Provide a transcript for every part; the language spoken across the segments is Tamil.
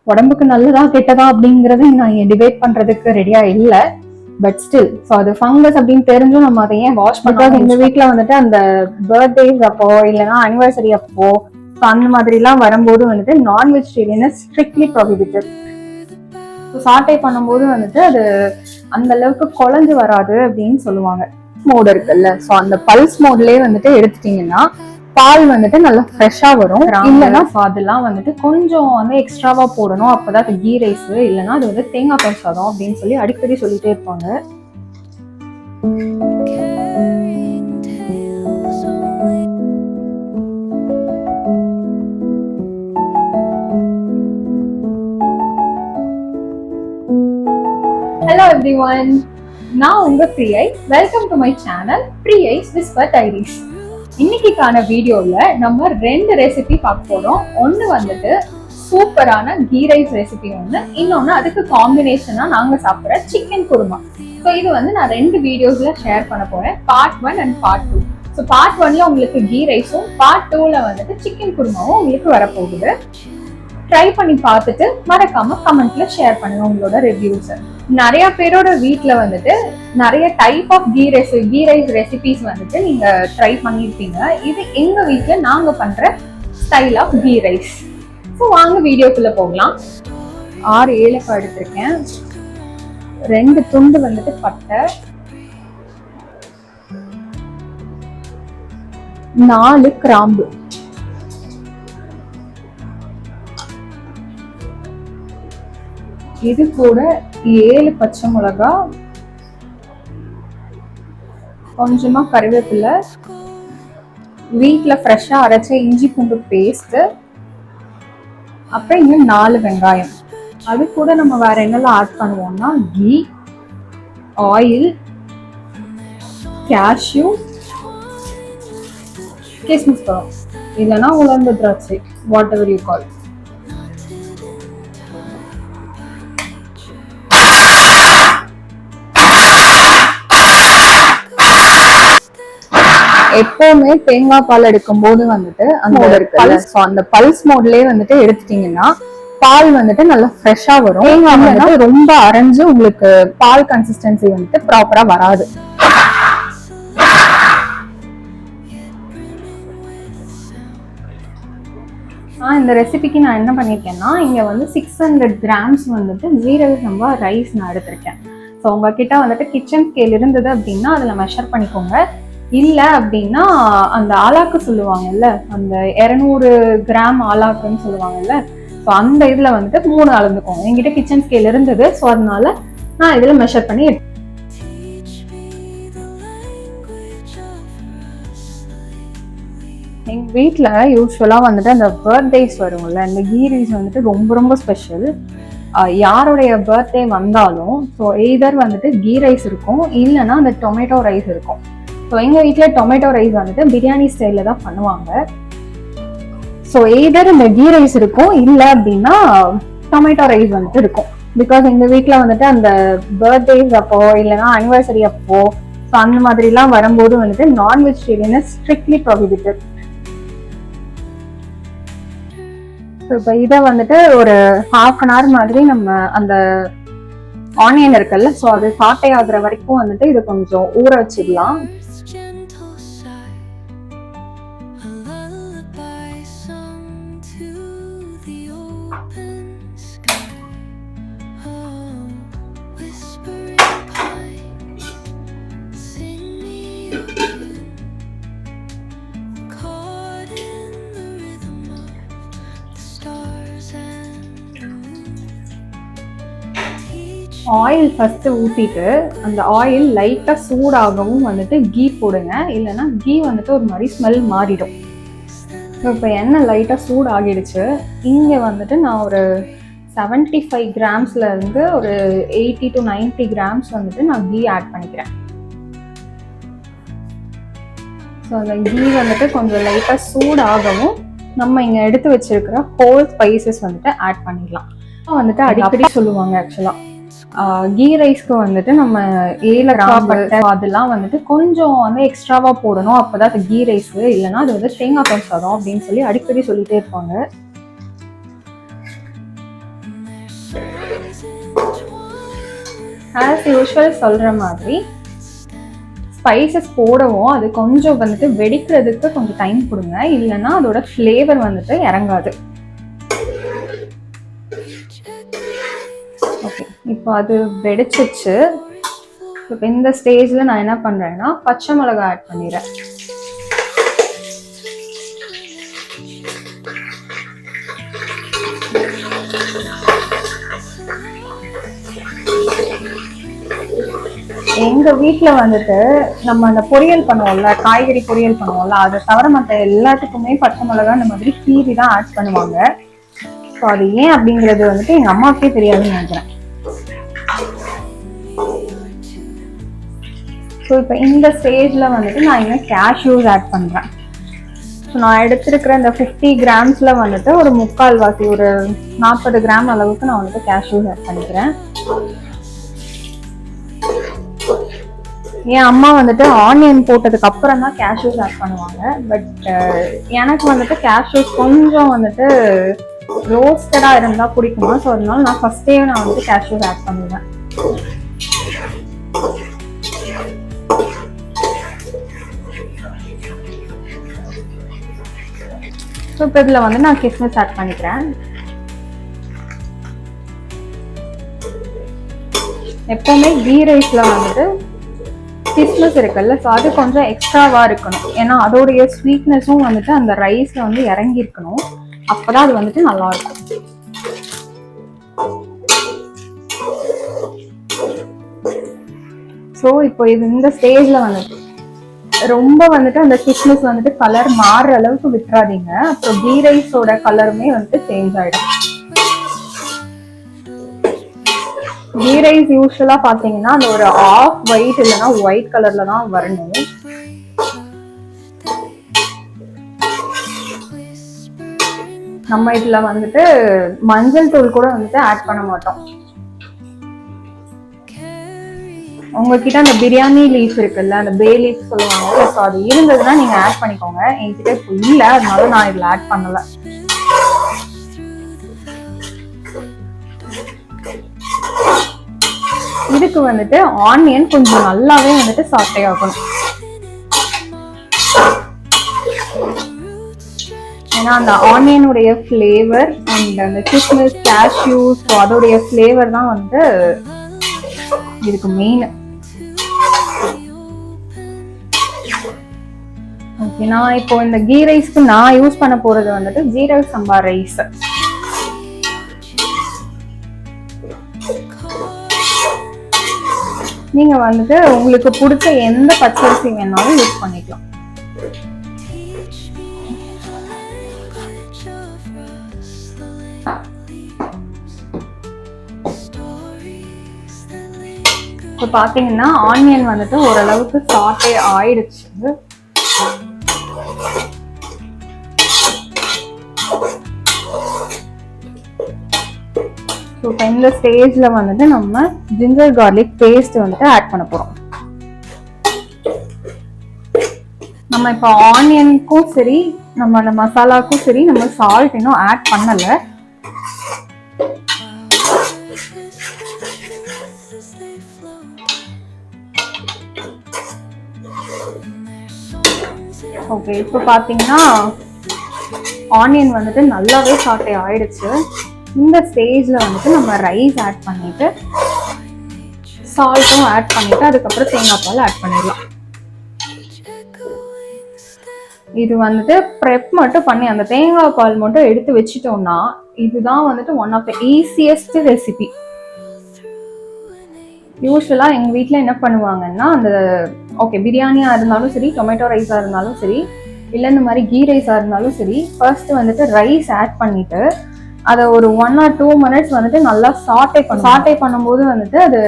உடம்புக்கு நல்லதா கெட்டதா அப்படிங்கறத நான் டிபேட் பண்றதுக்கு ரெடியா இல்ல. பட் ஸ்டில் ஸோ அது ஃபங்கஸ் அப்படின்னு தெரிஞ்சும் நம்ம அதை ஏன் வாஷ் பண்ணாம எங்க வீட்டுல வந்துட்டு அந்த பர்த்டேஸ் அப்போ இல்லைன்னா அனிவர்சரி அப்போ ஸோ அந்த மாதிரி எல்லாம் வரும்போது வந்துட்டு நான் வெஜிடேரியன் ஸ்ட்ரிக்ட்லி ப்ரொஹிபிட்டட். சாட்டை பண்ணும்போது வந்துட்டு அது அந்த அளவுக்கு குழஞ்சு வராது அப்படின்னு சொல்லுவாங்க. மோட் இருக்குல்ல, ஸோ அந்த பல்ஸ் மோட்லயே வந்துட்டு எடுத்துட்டீங்கன்னா பால் வந்துட்டு நல்லா ஃப்ரெஷ்ஷா வரும். இல்லைன்னா அதெல்லாம் வந்துட்டு கொஞ்சம் வந்து எக்ஸ்ட்ராவா போடணும், அப்பதான் அது கீ ரைஸ், இல்லைன்னா அது வந்து தேங்காய் பால் சாதம் அப்படின்னு சொல்லி அடிக்கடி சொல்லிட்டே இருப்பாங்க. Hello everyone, நான் உங்க Priya. Welcome to my channel Priya's whisper diaries. இன்னைக்கான வீடியோல நம்ம 2 ரெசிபி பார்க்க போறோம். ஒன்னு வந்துட்டு சூப்பரான கீ ரைஸ் ரெசிபி ஒன்று, இன்னொன்னு அதுக்கு காம்பினேஷனா நாங்க சாப்பிட்ற சிக்கன் குருமா. ஸோ இது வந்து நான் 2 வீடியோஸ்ல ஷேர் பண்ண போறேன், part 1 and part 2. So part 1ல உங்களுக்கு கீ ரைஸும், பார்ட் 2ல வந்துட்டு சிக்கன் குருமாவும் உங்களுக்கு வரப்போகுது. ட்ரை பண்ணி பார்த்துட்டு மறக்காம கமெண்ட்ல ஷேர் பண்ணுங்க உங்களோட ரிவ்யூஸ். நிறைய பேரோட வீட்டில் வந்துட்டு நிறைய type of ghee rice recipes வந்துட்டு நீங்க ட்ரை பண்ணியிருப்பீங்க. இது எங்க வீட்டில் நாங்க பண்ற style of ghee rice. So வாங்க வீடியோக்குள்ள போகலாம். 6 ஏலக்காய் எடுத்திருக்கேன், 2 துண்டு வந்துட்டு பட்டை, 4 கிராம்பு, இது கூட 7 பச்சை மிளகா, கொஞ்சமா கருவேப்பிலை, வீட்டில் ஃப்ரெஷ்ஷா அரைச்ச இஞ்சி பூண்டு பேஸ்ட், அப்புறம் இங்க 4 வெங்காயம். அது கூட நம்ம வேற என்னெல்லாம் ஆட் பண்ணுவோம்னா கீ, ஆயில், கேஷ்யூ, கிஸ்மிஸ் பழம், இல்லைன்னா உலர்ந்த திராட்சை, வாட் எவர் யூ கால். எப்பவுமே தேங்காய் பால் எடுக்கும் போது வந்துட்டு அந்த பல்ஸ் மோட்லயே வந்துட்டு எடுத்துட்டீங்கன்னா பால் வந்துட்டு நல்லா ஃப்ரெஷ்ஷா வரும். தேங்காய் வந்துட்டு ரொம்ப அரைஞ்சு உங்களுக்கு பால் கன்சிஸ்டன்சி வந்துட்டு ப்ராப்பரா வராது. இந்த ரெசிபிக்கு நான் என்ன பண்ணிருக்கேன்னா, இங்க வந்து 600 கிராம்ஸ் வந்துட்டு ஜீரக சம்பா ரைஸ் நான் எடுத்திருக்கேன். ஸோ உங்ககிட்ட வந்துட்டு கிச்சன் ஸ்கேல் இருந்தது அப்படின்னா அதுல மெஷர் பண்ணிக்கோங்க. இல்லை அப்படின்னா அந்த ஆலாக்கு சொல்லுவாங்கல்ல, அந்த 200 கிராம் ஆலாக்குன்னு சொல்லுவாங்கல்ல, ஸோ அந்த இதில் வந்துட்டு 3 அளந்துக்கோங்க. என்கிட்ட கிச்சன் ஸ்கேல் இருந்தது, ஸோ அதனால நான் இதில் மெஷர் பண்ணி எங்கள் வீட்டில் யூஸ்வலாக வந்துட்டு அந்த பர்த்டேஸ் வரும்ல, இந்த கீ ரைஸ் வந்துட்டு ரொம்ப ரொம்ப ஸ்பெஷல். யாருடைய பர்த்டே வந்தாலும் ஸோ எய்தர் வந்துட்டு கீ ரைஸ் இருக்கும், இல்லைன்னா அந்த டொமேட்டோ ரைஸ் இருக்கும். ஸோ எங்கள் வீட்டில் டொமேட்டோ ரைஸ் வந்துட்டு பிரியாணி ஸ்டைலில் தான் பண்ணுவாங்க. ஸோ எய்தர் இந்த கீ ரைஸ் இருக்கும், இல்லை அப்படின்னா டொமேட்டோ ரைஸ் வந்துட்டு இருக்கும். பிகாஸ் எங்கள் வீட்டில் வந்துட்டு அந்த பர்த்டேஸ் அப்போ இல்லைன்னா அனிவர்சரி அப்போ ஸோ அந்த மாதிரிலாம் வரும்போது வந்துட்டு நான் வெஜிடேரியன் ஸ்ட்ரிக்ட்லி ப்ரொஹிபிட்டட். ஸோ இப்போ இதை வந்துட்டு ஒரு 1/2 hour மாதிரி நம்ம அந்த ஆனியன் இருக்குல்ல, ஸோ அது சாட்டை ஆகுற வரைக்கும் வந்துட்டு இதை கொஞ்சம் ஊற வச்சிடலாம். ஆயில் ஃபர்ஸ்ட் ஊற்றிட்டு அந்த ஆயில் லைட்டாக சூடாகவும் வந்துட்டு கீ போடுங்க, இல்லைன்னா கீ வந்துட்டு ஒரு மாதிரி ஸ்மெல் மாறிடும். ஸோ இப்போ எண்ணெய் லைட்டாக சூடு ஆகிடுச்சு. இங்கே வந்துட்டு நான் ஒரு 75 கிராம்ஸ்ல இருந்து ஒரு 80 to 90 கிராம்ஸ் வந்துட்டு நான் கீ ஆட் பண்ணிக்கிறேன். ஸோ அந்த கீ வந்துட்டு கொஞ்சம் லைட்டாக சூடாகவும் நம்ம இங்கே எடுத்து வச்சிருக்கிற ஹோல் ஸ்பைசஸ் வந்துட்டு ஆட் பண்ணிடலாம். வந்துட்டு அடிக்கடி சொல்லுவாங்க ஆக்சுவலா கீ ரைஸ்க்கு வந்துட்டு நம்ம ஏலக்காய் பட்டை அதெல்லாம் வந்துட்டு கொஞ்சம் வந்து எக்ஸ்ட்ராவா போடணும், அப்பதான் அது கீ ரைஸ், இல்லைன்னா அது வந்து தேங்காய் பால் சாதம் அப்படின்னு சொல்லி அடிக்கடி சொல்லிட்டே இருப்பாங்க. ஆஸ் யூஷுவல் சொல்கிற மாதிரி ஸ்பைசஸ் போடவும் அது கொஞ்சம் வந்துட்டு வெடிக்கிறதுக்கு கொஞ்சம் டைம் கொடுங்க, இல்லைன்னா அதோட ஃப்ளேவர் வந்துட்டு இறங்காது. ஓகே, இப்போ அது வெடிச்சிச்சு. இப்போ இந்த ஸ்டேஜில் நான் என்ன பண்ணுறேன்னா பச்சை மிளகாய் ஆட் பண்ணிடுறேன். எங்கள் வீட்டில் வந்துட்டு நம்ம அந்த பொரியல் பண்ணுவோம்ல, காய்கறி பொரியல் பண்ணுவோம்ல, அதை தவிர மற்ற எல்லாத்துக்குமே பச்சை மிளகாய் இந்த மாதிரி கீரி தான் ஆட் பண்ணுவாங்க. ஸோ அது ஏன் அப்படிங்கிறது வந்துட்டு எங்கள் அம்மாவுக்கே தெரியாதுன்னு நினைக்கிறேன். ஸோ இப்போ இந்த ஸ்டேஜில் வந்துட்டு நான் இன்னும் கேஷ்யூஸ் ஆட் பண்ணுறேன். ஸோ நான் எடுத்துருக்கிற இந்த 50 கிராம்ஸில் வந்துட்டு ஒரு 3/4 ஒரு 40 கிராம் அளவுக்கு நான் வந்துட்டு கேஷ்யூஸ் ஆட் பண்ணிக்கிறேன். என் அம்மா வந்துட்டு ஆனியன் போட்டதுக்கு அப்புறம் தான் கேஷ்யூஸ் ஆட் பண்ணுவாங்க. பட் எனக்கு வந்துட்டு கேஷ்யூஸ் கொஞ்சம் வந்துட்டு ரோஸ்டடாக இருந்தால் பிடிக்குமா, ஸோ அதனால நான் ஃபஸ்ட்டே நான் வந்துட்டு கேஷ்யூஸ் ஆட் பண்ணுவேன். ஸோ இப்போ இதில் வந்து நான் கிஸ்மிஸ் ஆட் பண்ணிக்கிறேன். எப்போவுமே கீ ரைஸில் வந்துட்டு கிஸ்மிஸ் இருக்குல்ல, ஸோ அது கொஞ்சம் எக்ஸ்ட்ராவாக இருக்கணும். ஏன்னா அதோடைய ஸ்வீட்னஸும் வந்துட்டு அந்த ரைஸில் வந்து இறங்கி இருக்கணும். அப்போ தான் அது வந்துட்டு நல்லா இருக்கும். ஸோ இப்போ இது இந்த ஸ்டேஜில் வந்துட்டு ரொம்ப வந்துட்டு அந்த கிஸ்மிஸ் வந்துட்டு கலர் மாறுற அளவுக்கு விட்டுறாதீங்க. அப்புறம் கீ ரைஸோட கலருமே வந்துட்டு சேஞ்ச் ஆகிடும். கீ ரைஸ் யூஸ்வலா பாத்தீங்கன்னா அந்த ஒரு ஆஃப் ஒயிட் இல்லைன்னா ஒயிட் கலர்ல தான் வரணும். நம்ம இதுல வந்துட்டு மஞ்சள் தூள் கூட வந்துட்டு ஆட் பண்ண மாட்டோம். உங்ககிட்ட அந்த பிரியாணி லீஃப் இருக்குல்ல, அந்த பே லீஃப் சொல்லுவாங்க, ஸோ அது இருந்ததுன்னா நீங்க ஆட் பண்ணிக்கோங்க. என்கிட்ட இப்போ இல்லை, அதனால நான் இதுல ஆட் பண்ணல. இதுக்கு வந்துட்டு ஆனியன் கொஞ்சம் நல்லாவே வந்துட்டு சாட்டே ஆகணும். ஏன்னா அந்த ஆனியனுடைய ஃப்ளேவர் அண்ட் அந்த கிஸ்மிஸ், கேஷ்யூ, ஸோ அதோடைய ஃப்ளேவர் தான் வந்து இதுக்கு மெயின். ஓகே, நான் இப்போ இந்த கீ ரைஸ்க்கு நான் யூஸ் பண்ண போறது வந்துட்டு ஜீரக சம்பா ரைஸ். நீங்க வந்துட்டு உங்களுக்கு பிடிச்ச எந்த பச்சரிசி வேணாலும் யூஸ் பண்ணிக்கலாம். இப்போ பாத்தீங்கன்னா ஆனியன் வந்துட்டு ஓரளவுக்கு சாட்டே ஆயிடுச்சு. ஸோ இப்போ இந்த ஸ்டேஜில் வந்துட்டு நம்ம ஜிஞ்சர் கார்லிக் பேஸ்ட் வந்துட்டு ஆட் பண்ண போகிறோம். நம்ம இப்போ ஆனியனுக்கும் சரி, நம்ம அந்த மசாலாக்கும் சரி, நம்ம சால்ட் இன்னும் ஆட் பண்ணலை. ஓகே, இப்போ பார்த்தீங்கன்னா ஆனியன் வந்துட்டு நல்லாவே சாட்டே ஆயிடுச்சு. இந்த ஸ்டேஜில் வந்துட்டு நம்ம ரைஸ் ஆட் பண்ணிட்டு சால்ட்டும் ஆட் பண்ணிட்டு அதுக்கப்புறம் தேங்காய் பால் ஆட் பண்ணிடலாம். இது வந்துட்டு ப்ரெப் மட்டும் பண்ணி அந்த தேங்காய் பால் மட்டும் எடுத்து வச்சுட்டோம்னா இதுதான் வந்துட்டு one of the easiest recipe. யூஸ்வலாக எங்கள் வீட்டில் என்ன பண்ணுவாங்கன்னா, அந்த ஓகே பிரியாணியாக இருந்தாலும் சரி, டொமேட்டோ ரைஸாக இருந்தாலும் சரி, இல்லை இந்த மாதிரி கீ ரைஸாக இருந்தாலும் சரி, ஃபர்ஸ்ட் வந்துட்டு ரைஸ் ஆட் பண்ணிட்டு அதை ஒரு 1 or 2 minutes வந்துட்டு நல்லா சாட்டே பண்ணும்போது வந்துட்டு அது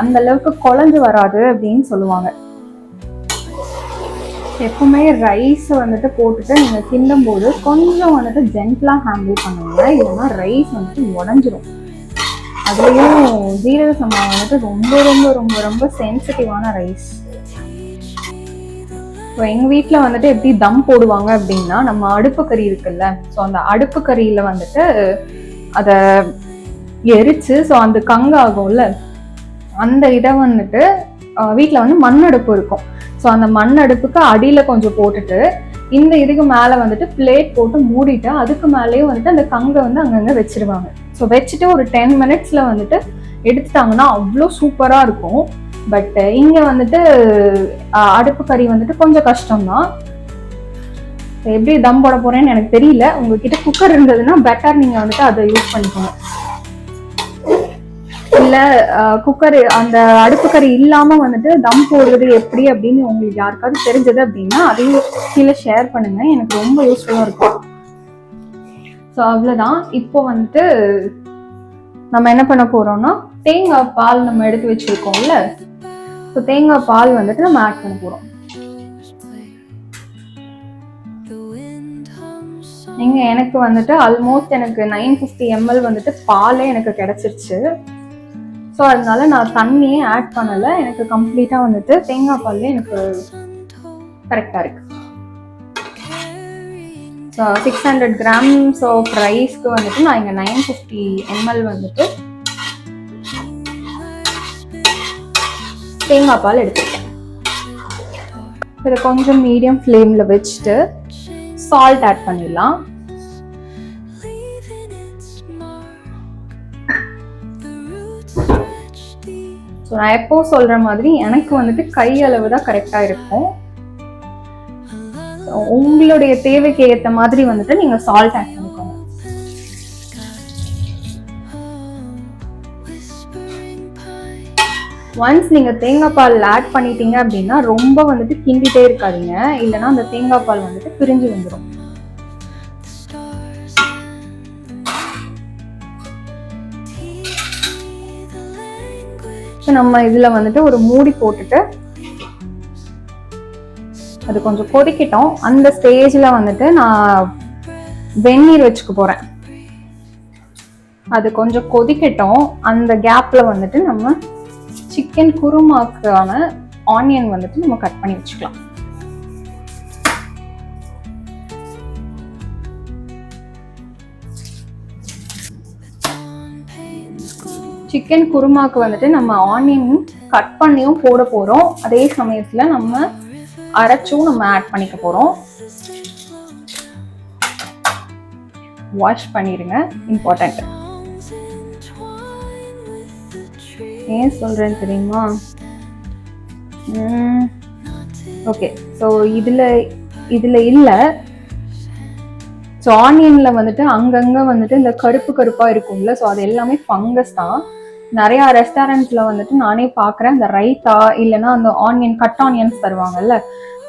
அந்த அளவுக்கு குழஞ்சு வராது அப்படின்னு சொல்லுவாங்க. எப்பவுமே ரைஸ் வந்துட்டு போட்டுட்டு நீங்க கிண்டும் போது கொஞ்சம் வந்துட்டு ஜென்டலா ஹேண்டில் பண்ணுங்க, இல்லைன்னா ரைஸ் வந்துட்டு உடஞ்சிரும். அதுலயும் ஜீரக சம்பா வந்துட்டு ரொம்ப ரொம்ப ரொம்ப ரொம்ப சென்சிட்டிவான ரைஸ். ஸோ எங்கள் வீட்டில் வந்துட்டு எப்படி தம் போடுவாங்க அப்படின்னா, நம்ம அடுப்பு கறி இருக்குல்ல, ஸோ அந்த அடுப்பு கறியில் வந்துட்டு அதை எரிச்சு, ஸோ அந்த கங்காகும்ல, அந்த இதை வந்துட்டு வீட்டில் வந்து மண் அடுப்பு இருக்கும். ஸோ அந்த மண் அடுப்புக்கு அடியில் கொஞ்சம் போட்டுட்டு இந்த இதுக்கு மேலே வந்துட்டு பிளேட் போட்டு மூடிட்டு அதுக்கு மேலேயும் வந்துட்டு அந்த கங்கை வந்து அங்கங்கே வச்சிருவாங்க. ஸோ வச்சுட்டு ஒரு 10 minutesல வந்துட்டு எடுத்துட்டாங்கன்னா அவ்வளோ சூப்பராக இருக்கும். பட் இங்கே வந்துட்டு அடுப்பு கறி வந்துட்டு கொஞ்சம் கஷ்டம்தான். எப்படி தம் போட போறேன்னு எனக்கு தெரியல. உங்ககிட்ட குக்கர் இருந்ததுன்னா பெட்டர், நீங்க வந்துட்டு அதை யூஸ் பண்ணிக்கோங்க. இல்ல குக்கர் அந்த அடுப்பு கறி இல்லாம வந்துட்டு தம் போடுறது எப்படி அப்படின்னு உங்களுக்கு யாருக்காவது தெரிஞ்சது அப்படின்னா அதையும் கீழே ஷேர் பண்ணுங்க, எனக்கு ரொம்ப யூஸ்ஃபுல்லா இருக்கும். ஸோ அவ்வளவுதான். இப்போ வந்துட்டு நம்ம என்ன பண்ண போறோம்னா தேங்காய் பால் நம்ம எடுத்து வச்சிருக்கோம்ல, ஸோ தேங்காய் பால் வந்துட்டு நம்ம ஆட் பண்ண போறோம். நீங்க எனக்கு வந்துட்டு ஆல்மோஸ்ட் எனக்கு 950 ml வந்துட்டு பாலே எனக்கு கிடைச்சிருச்சு. ஸோ அதனால நான் தண்ணியே ஆட் பண்ணல, எனக்கு கம்ப்ளீட்டா வந்துட்டு தேங்காய் பால்லே எனக்கு கரெக்டா இருக்கு. ஸோ 600 grams ஆஃப் ரைஸ்க்கு வந்துட்டு நான் இங்க 950 ml வந்துட்டு தேங்காய் பால் எடுத்துருக்கேன். இதை கொஞ்சம் மீடியம் ஃப்ளேம்ல வச்சுட்டு சால்ட் ஆட் பண்ணிடலாம். ஸோ நான் எப்போ சொல்ற மாதிரி எனக்கு வந்துட்டு கை அளவு தான் கரெக்டா இருக்கும். உங்களுடைய தேவைக்கு ஏற்ற மாதிரி வந்துட்டு நீங்க சால்ட் ஆட் பண்ணிக்கோங்க. ஒன்ஸ் நீங்க தேங்காய் பால் ஆட் பண்ணிட்டீங்க அப்படின்னா ரொம்ப வந்துட்டு கிண்டிட்டே இருக்காதீங்க, இல்லைன்னா அந்த தேங்காய் பால் வந்துட்டு பிரிஞ்சு வந்துடும். நம்ம இதுல வந்துட்டு ஒரு மூடி போட்டுட்டு அது கொஞ்சம் கொதிக்கட்டும். அந்த ஸ்டேஜ்ல வந்துட்டு நான் வெந்நீர் வச்சுக்க போறேன். அது கொஞ்சம் கொதிக்கட்டும். அந்த கேப்ல வந்துட்டு நம்ம சிக்கன் குருமாக்கான ஆனியன் வந்துட்டு நம்ம கட் பண்ணி வச்சுக்கலாம். சிக்கன் குருமாக்கு வந்துட்டு நம்ம ஆனியன் கட் பண்ணியும் போட போறோம், அதே சமயத்துல நம்ம அரைச்சும் நம்ம ஆட் பண்ணிக்க போறோம். வாஷ் பண்ணிருங்க, இம்பார்ட்டன்ட். ஏன் சொல்றேன்னு தெரியுமா? ஓகே, ஸோ இதுல இல்ல. ஸோ ஆனியன்ல வந்துட்டு அங்கங்க வந்துட்டு இந்த கருப்பு கருப்பா இருக்கும்ல, ஸோ அது எல்லாமே ஃபங்கஸ் தான். நிறைய ரெஸ்டாரண்ட்ஸ்ல வந்துட்டு நானே பாக்குறேன், அந்த ரைத்தா இல்லைன்னா அந்த ஆனியன் கட் ஆனியன்ஸ் தருவாங்கல்ல,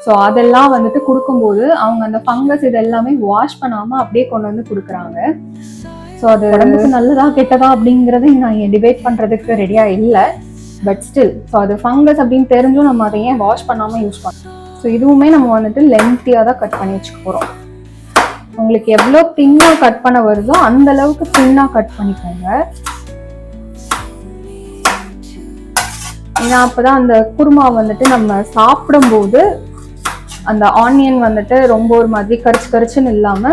ஸோ அதெல்லாம் வந்துட்டு கொடுக்கும்போது அவங்க அந்த ஃபங்கஸ் இது எல்லாமே வாஷ் பண்ணாம அப்படியே கொண்டு வந்து கொடுக்குறாங்க. ஸோ அது உடம்புக்கு நல்லதா கெட்டதா அப்படிங்கறது நான் டிபேட் பண்றதுக்கு ரெடியா இல்லை. பட் ஸ்டில், ஸோ அது ஃபங்கஸ் அப்படின்னு தெரிஞ்சும் நம்ம அதை ஏன் வாஷ் பண்ணாம யூஸ் பண்ணோம். ஸோ இதுவுமே நம்ம வந்துட்டு லென்த்தியா தான் கட் பண்ணி வச்சுக்க போறோம். உங்களுக்கு எவ்வளோ தின்னா கட் பண்ண வருதோ அந்த அளவுக்கு தின்னா கட் பண்ணிக்கோங்க. ஏன்னா அப்பதான் அந்த குருமா வந்துட்டு நம்ம சாப்பிடும்போது அந்த ஆனியன் வந்துட்டு ரொம்ப ஒரு மாதிரி கரிச்சு கரிச்சுன்னு இல்லாம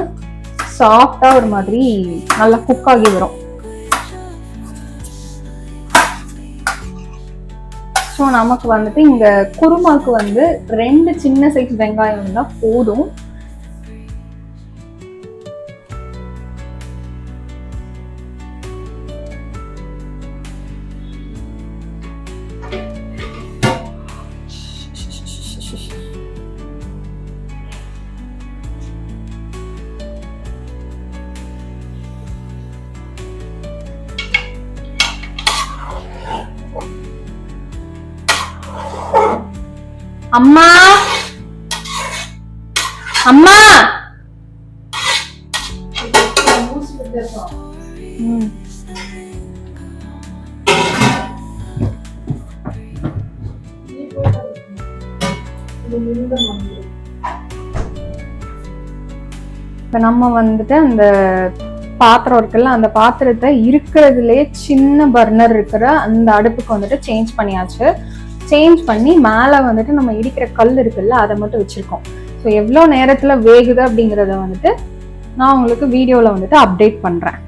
சாஃப்டா ஒரு மாதிரி நல்லா குக் ஆகி வரும். ஸோ நமக்கு வந்துட்டு இங்க குருமாக்கு வந்து 2 சின்ன சைஸ் வெங்காயம் தான் போதும். அம்மா அம்மா இப்ப நம்ம வந்துட்டு அந்த பாத்திரம் இருக்குல்ல, அந்த பாத்திரத்தை இருக்கிறதுலயே சின்ன பர்னர் இருக்கிற அந்த அடுப்புக்கு வந்துட்டு சேஞ்ச் பண்ணியாச்சு. சேஞ்ச் பண்ணி மேலே வந்துட்டு நம்ம இடிக்கிற கல் இருக்குல்ல அதை மட்டும் வச்சிருக்கோம். ஸோ எவ்வளோ நேரத்தில் வேகுது அப்படிங்கிறத வந்துட்டு நான் உங்களுக்கு வீடியோவில் வந்துட்டு அப்டேட் பண்ணுறேன்.